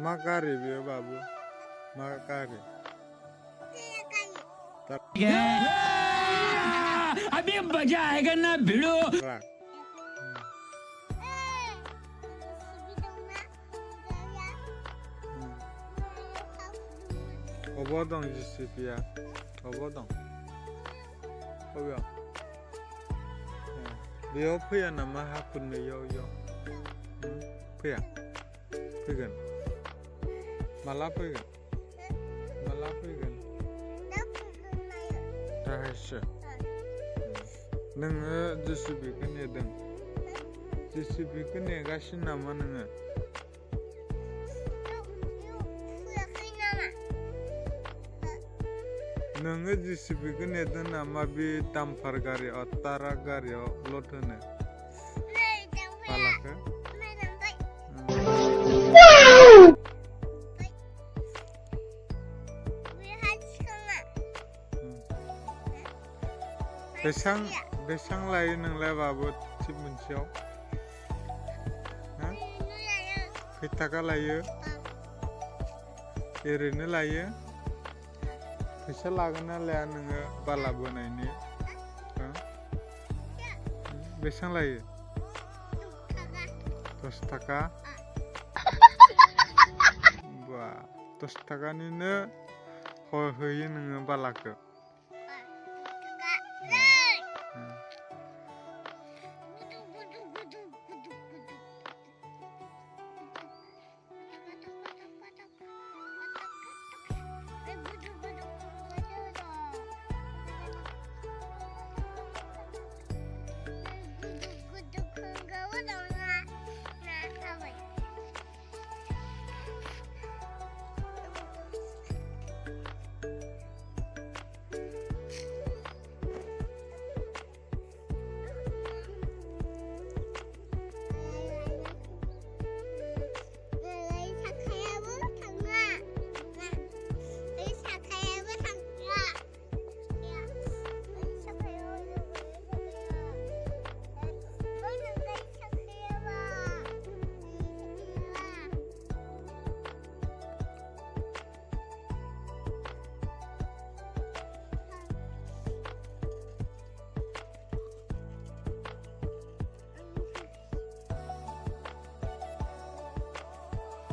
मा गारि बेयो बाबु मा गारि अभी मजा आएगा ना भिड़ो अबाव दं जिसिपिया अबाव दं अबेयाव बेयाव फैया नामा हा खुरनोयाव फैया फैगोन माला फैगोन दाहायसो नोङो जिसिपिखौ नेदों जिसिपिखौ नेगासिनो नामा नोङो जिसिपिखौ नेदों नामा बे डाम्पार गारियाव ट्राक गारियाव लड होनो बालाखौ बेसां लायो नोंलाय बाबु थिप मोनसेयाव खै थाखा लायो ओरैनो लायो फैसा लागोन ना लाया नोङो बाला बोनायनि बेसां लायो 10 थाखा बा 10 थाखानिनो होयो नोङो बालाखौ